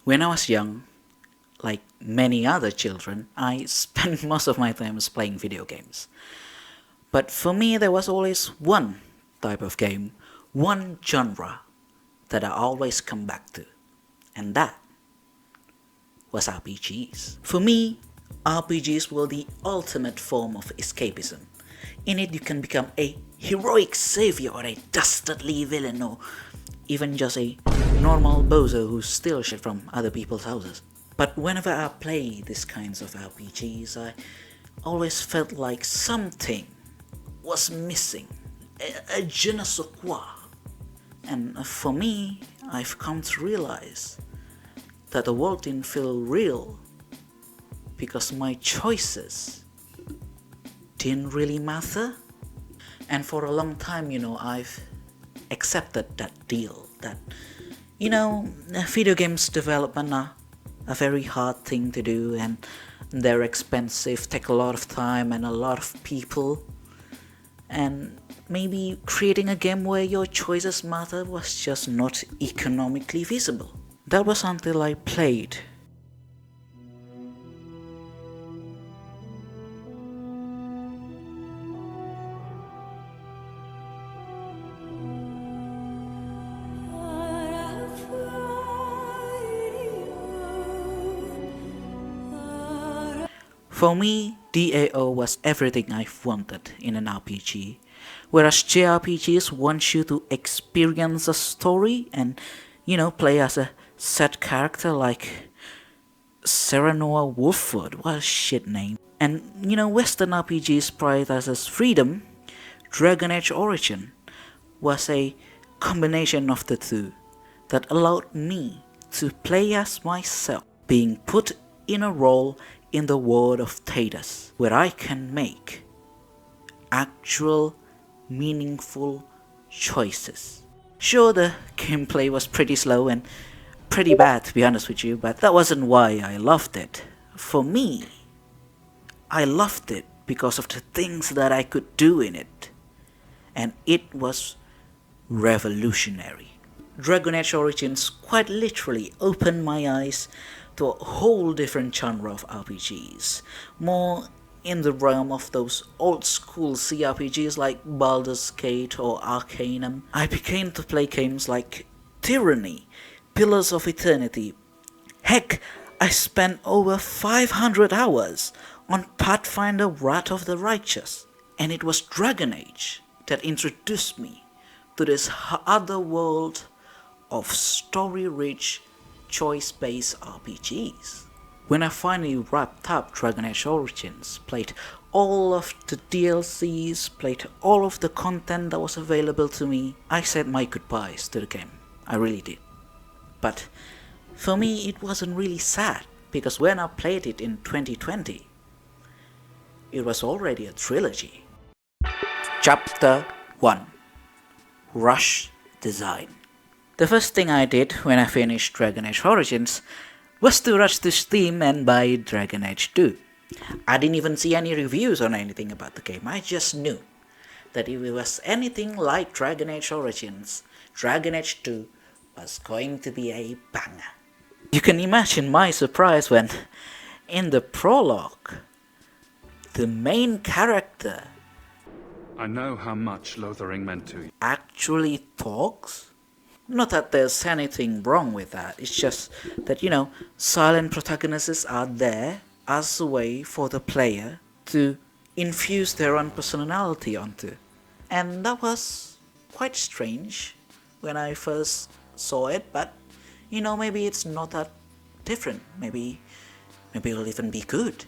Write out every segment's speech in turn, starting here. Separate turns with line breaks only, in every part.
When I was young, like many other children, I spent most of my time playing video games. But for me, there was always one type of game, one genre that I always come back to, and that was RPGs. For me, RPGs were the ultimate form of escapism. In it, you can become a heroic savior or a dastardly villain or even just a normal bozo who steals shit from other people's houses. But whenever I play these kinds of RPGs, I always felt like something was missing, a je ne sais quoi. And for me, I've come to realize that the world didn't feel real because my choices didn't really matter. And for a long time, I've accepted that deal that, video games development are a very hard thing to do and they're expensive, take a lot of time and a lot of people. And maybe creating a game where your choices matter was just not economically feasible. That was until I played For me, DAO was everything I've wanted in an RPG, whereas JRPGs want you to experience a story and, play as a set character like Serenoa Wolfwood, what a shit name. And, Western RPGs prioritizes freedom. Dragon Age Origin was a combination of the two that allowed me to play as myself, being put in a role in the world of Thedas, where I can make actual, meaningful choices. Sure, the gameplay was pretty slow and pretty bad, to be honest with you, but that wasn't why I loved it. For me, I loved it because of the things that I could do in it, and it was revolutionary. Dragon Age Origins quite literally opened my eyes to a whole different genre of RPGs, more in the realm of those old school CRPGs like Baldur's Gate or Arcanum. I began to play games like Tyranny, Pillars of Eternity. Heck, I spent over 500 hours on Pathfinder Wrath of the Righteous, and it was Dragon Age that introduced me to this other world of story-rich, choice-based RPGs. When I finally wrapped up Dragon Age Origins, played all of the DLCs, played all of the content that was available to me, I said my goodbyes to the game. I really did. But for me it wasn't really sad, because when I played it in 2020, it was already a trilogy. Chapter 1: Rush Design. The first thing I did when I finished Dragon Age Origins was to rush to Steam and buy Dragon Age 2. I didn't even see any reviews or anything about the game. I just knew that if it was anything like Dragon Age Origins, Dragon Age 2 was going to be a banger. You can imagine my surprise when, in the prologue, the main character
I know how much Lothering meant to you.
actually talks. Not that there's anything wrong with that, it's just that, silent protagonists are there as a way for the player to infuse their own personality onto. And that was quite strange when I first saw it, but, maybe it's not that different. Maybe it'll even be good.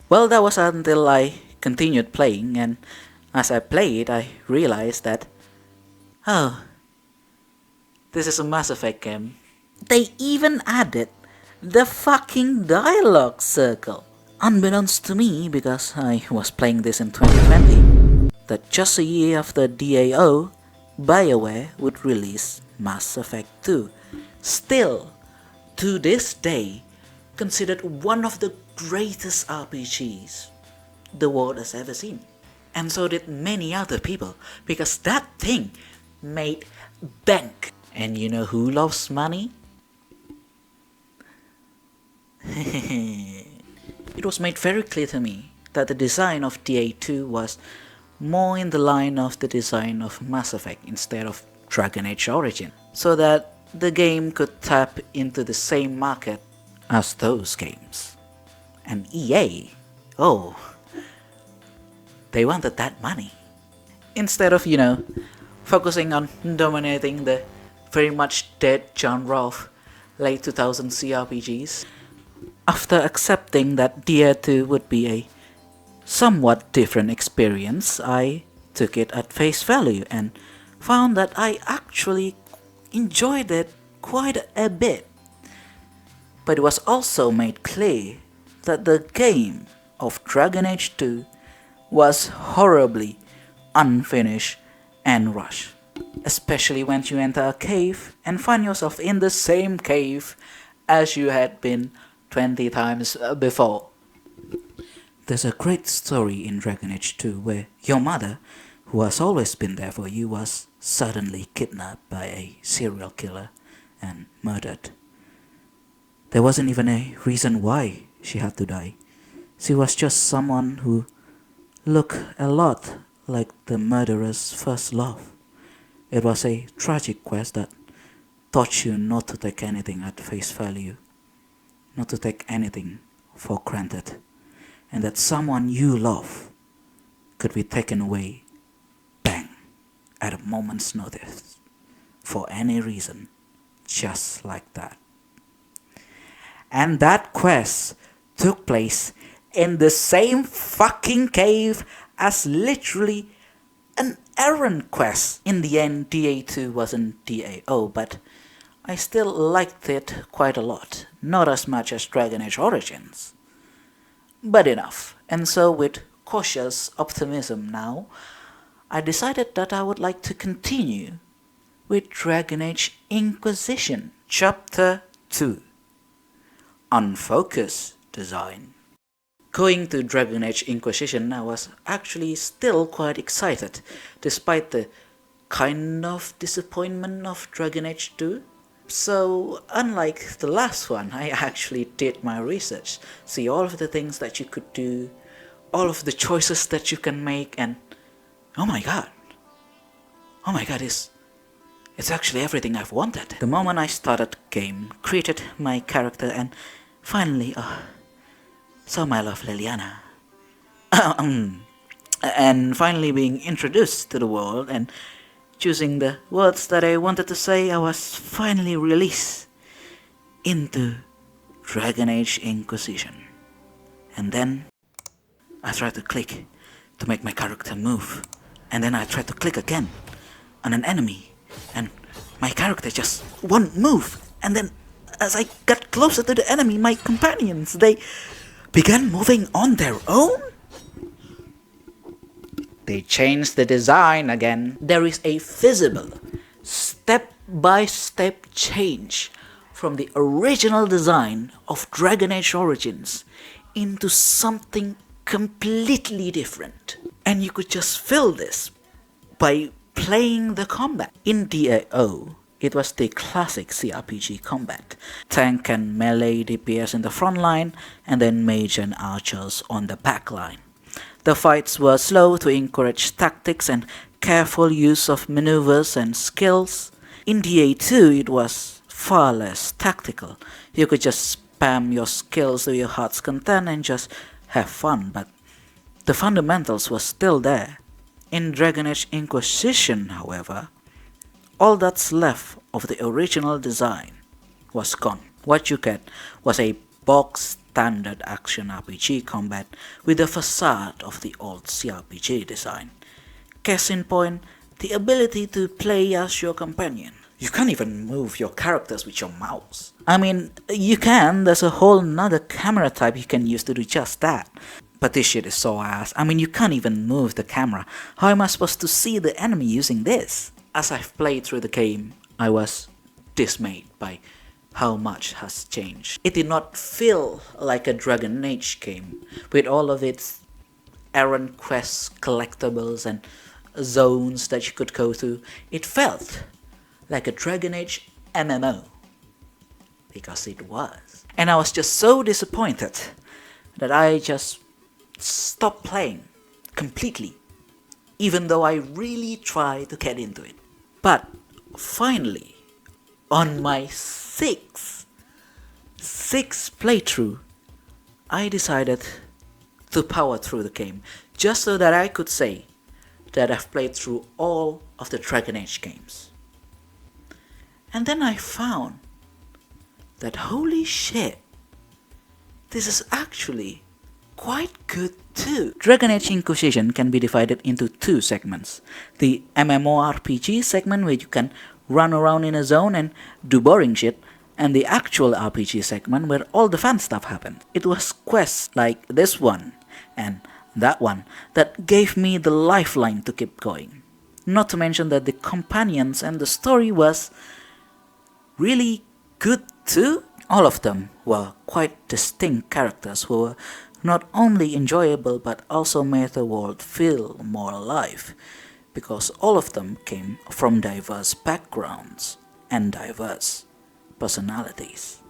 Well, that was until I continued playing, and as I played, I realized that, this is a Mass Effect game. They even added the fucking dialogue circle. Unbeknownst to me, because I was playing this in 2020, that just a year after DAO, BioWare would release Mass Effect 2. Still, to this day, considered one of the greatest RPGs the world has ever seen. And so did many other people, because that thing made bank. And you know who loves money? it was made very clear to me that the design of DA2 was more in the line of the design of Mass Effect instead of Dragon Age Origin, so that the game could tap into the same market as those games. And EA, oh, they wanted that money. Instead of, focusing on dominating the very much dead genre of late 2000 CRPGs, after accepting that DA2 would be a somewhat different experience, I took it at face value and found that I actually enjoyed it quite a bit. But it was also made clear that the game of Dragon Age 2 was horribly unfinished and rushed, especially when you enter a cave and find yourself in the same cave as you had been 20 times before. There's a great story in Dragon Age 2 where your mother, who has always been there for you, was suddenly kidnapped by a serial killer and murdered. There wasn't even a reason why she had to die. She was just someone who looked a lot like the murderer's first love. It was a tragic quest that taught you not to take anything at face value, not to take anything for granted, and that someone you love could be taken away, bang, at a moment's notice, for any reason, just like that. And that quest took place in the same fucking cave as literally an errand quest. In the end, DA2 wasn't DAO, but I still liked it quite a lot. Not as much as Dragon Age Origins, but enough. And so with cautious optimism now, I decided that I would like to continue with Dragon Age Inquisition Chapter 2, Unfocused Design. Going to Dragon Age Inquisition, I was actually still quite excited, despite the kind of disappointment of Dragon Age 2. So, unlike the last one, I actually did my research, see all of the things that you could do, all of the choices that you can make, and oh my god, it's actually everything I've wanted. The moment I started the game, created my character, and finally, saw my love Liliana. And finally being introduced to the world and choosing the words that I wanted to say, I was finally released into Dragon Age Inquisition. And then I tried to click to make my character move, and then I tried to click again on an enemy, and my character just won't move. And then as I got closer to the enemy, my companions, they began moving on their own? They changed the design again. There is a visible, step-by-step change from the original design of Dragon Age Origins into something completely different. And you could just feel this by playing the combat. In DAO, it was the classic CRPG combat. Tank and melee DPS in the front line, and then mage and archers on the back line. The fights were slow to encourage tactics and careful use of maneuvers and skills. In DA2, it was far less tactical. You could just spam your skills to your heart's content and just have fun, but the fundamentals were still there. In Dragon Age Inquisition, however, all that's left of the original design was gone. What you get was a box standard action RPG combat with the facade of the old CRPG design. Case in point, the ability to play as your companion. You can't even move your characters with your mouse. I mean, you can, there's a whole nother camera type you can use to do just that. But this shit is so ass. I mean, you can't even move the camera. How am I supposed to see the enemy using this? As I've played through the game, I was dismayed by how much has changed. It did not feel like a Dragon Age game, with all of its errand quests, collectibles, and zones that you could go to. It felt like a Dragon Age MMO, because it was. And I was just so disappointed that I just stopped playing completely, even though I really tried to get into it. But finally, on my sixth playthrough, I decided to power through the game, just so that I could say that I've played through all of the Dragon Age games. And then I found that holy shit, this is actually quite good too. Dragon Age Inquisition can be divided into two segments. The MMORPG segment, where you can run around in a zone and do boring shit, and the actual RPG segment where all the fun stuff happened. It was quests like this one and that one that gave me the lifeline to keep going. Not to mention that the companions and the story was really good too. All of them were quite distinct characters who were not only enjoyable but also made the world feel more alive, because all of them came from diverse backgrounds and diverse personalities.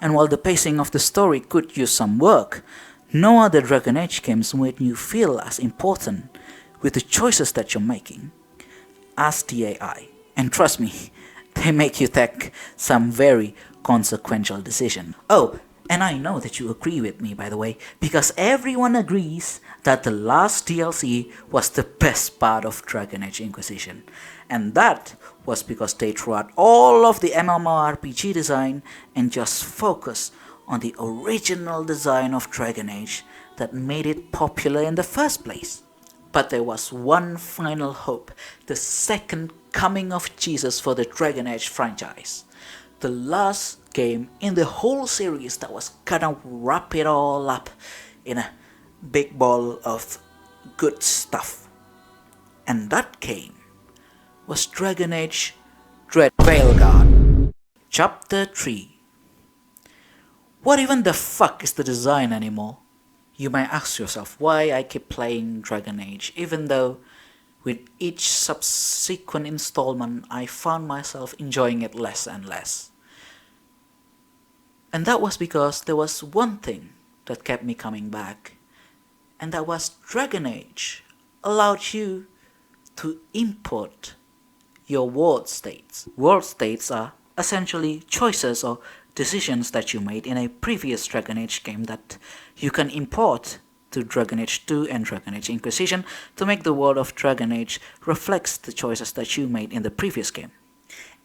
And while the pacing of the story could use some work, no other Dragon Age games made you feel as important with the choices that you're making as the AI. And trust me, they make you take some very consequential decisions. Oh, and I know that you agree with me, by the way, because everyone agrees that the last DLC was the best part of Dragon Age Inquisition. And that was because they threw out all of the MMORPG design and just focused on the original design of Dragon Age that made it popular in the first place. But there was one final hope, the second coming of Jesus for the Dragon Age franchise. The last game in the whole series that was gonna wrap it all up in a big ball of good stuff. And that game was Dragon Age Veilguard. Chapter 3. What even the fuck is the design anymore? You might ask yourself why I keep playing Dragon Age, even though with each subsequent installment I found myself enjoying it less and less. And that was because there was one thing that kept me coming back, and that was Dragon Age allowed you to import your world states. World states are essentially choices or decisions that you made in a previous Dragon Age game that you can import to Dragon Age 2 and Dragon Age Inquisition to make the world of Dragon Age reflects the choices that you made in the previous game.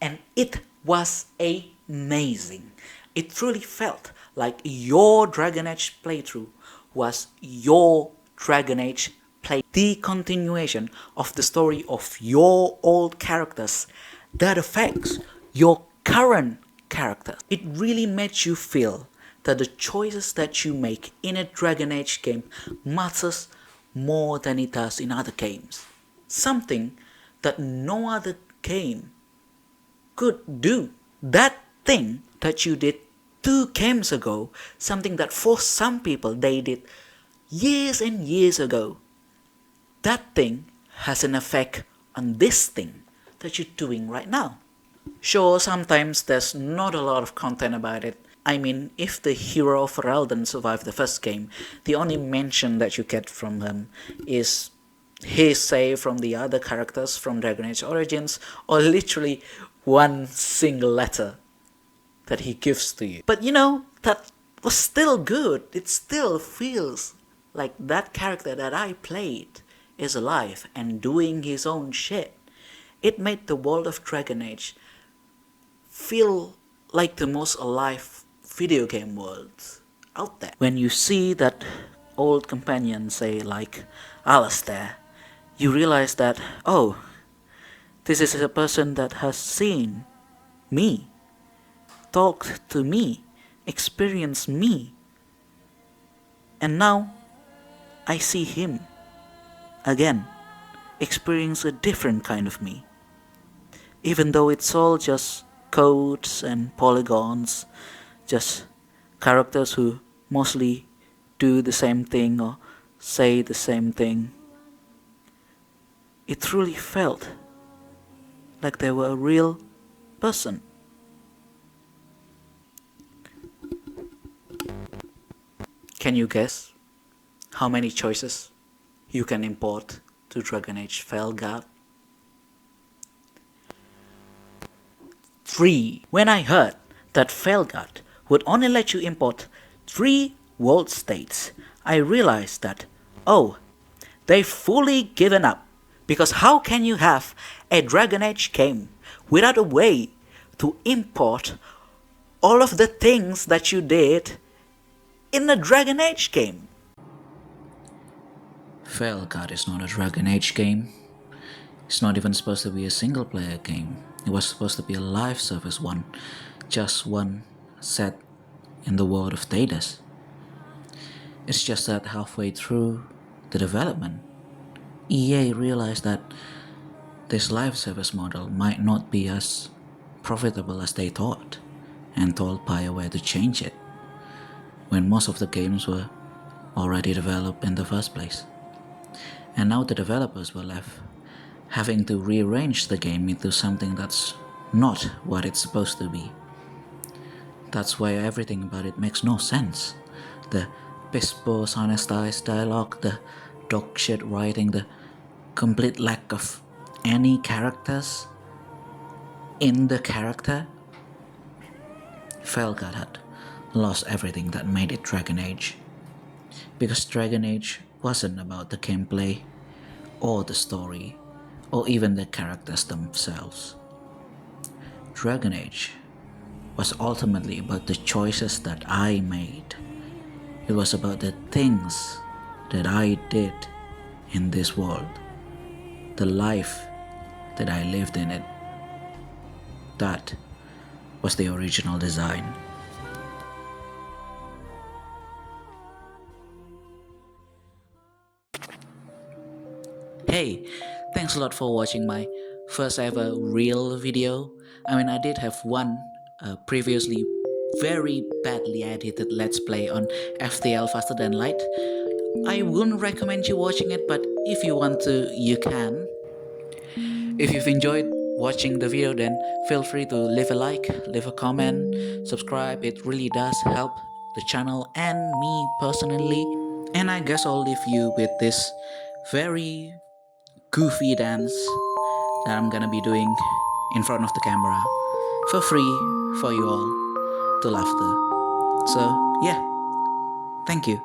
And it was amazing. It truly felt like your Dragon Age playthrough was your Dragon Age play. The continuation of the story of your old characters that affects your current characters. It really made you feel that the choices that you make in a Dragon Age game matters more than it does in other games. Something that no other game could do. That thing that you did 2 games ago, something that for some people they did years and years ago, that thing has an effect on this thing that you're doing right now. Sure, sometimes there's not a lot of content about it. I mean, if the hero of Ferelden survived the first game, the only mention that you get from him is his say from the other characters from Dragon Age Origins, or literally one single letter that he gives to you. But you know, that was still good. It still feels like that character that I played is alive and doing his own shit. It made the world of Dragon Age feel like the most alive video game world out there. When you see that old companion, say like Alistair, you realize that, oh, this is a person that has seen me, talked to me, experienced me, and now I see him again, experience a different kind of me. Even though it's all just codes and polygons, just characters who mostly do the same thing or say the same thing, it truly felt like they were a real person. Can you guess how many choices you can import to Dragon Age Veilguard? 3. When I heard that Veilguard would only let you import 3 world states, I realized that, oh, they've fully given up. Because how can you have a Dragon Age game without a way to import all of the things that you did in a Dragon Age game? Veilguard is not a Dragon Age game. It's not even supposed to be a single player game. It was supposed to be a live service one, just one set in the world of Thedas. It's just that halfway through the development, EA realized that this live service model might not be as profitable as they thought, and told BioWare to change it, when most of the games were already developed in the first place. And now the developers were left having to rearrange the game into something that's not what it's supposed to be. That's why everything about it makes no sense. The pispo sanestized dialogue, the dog shit writing, the complete lack of any characters in the character. Veilguard had lost everything that made it Dragon Age. Because Dragon Age wasn't about the gameplay, or the story, or even the characters themselves. Dragon Age was ultimately about the choices that I made. It was about the things that I did in this world, the life that I lived in it. That was the original design. Hey, thanks a lot for watching my first ever real video. I did have one previously very badly edited Let's Play on FTL Faster Than Light. I wouldn't recommend you watching it, but if you want to, you can. If you've enjoyed watching the video, then feel free to leave a like, leave a comment, subscribe. It really does help the channel and me personally. And I guess I'll leave you with this very goofy dance that I'm gonna be doing in front of the camera for free for you all to laugh to. So yeah, thank you.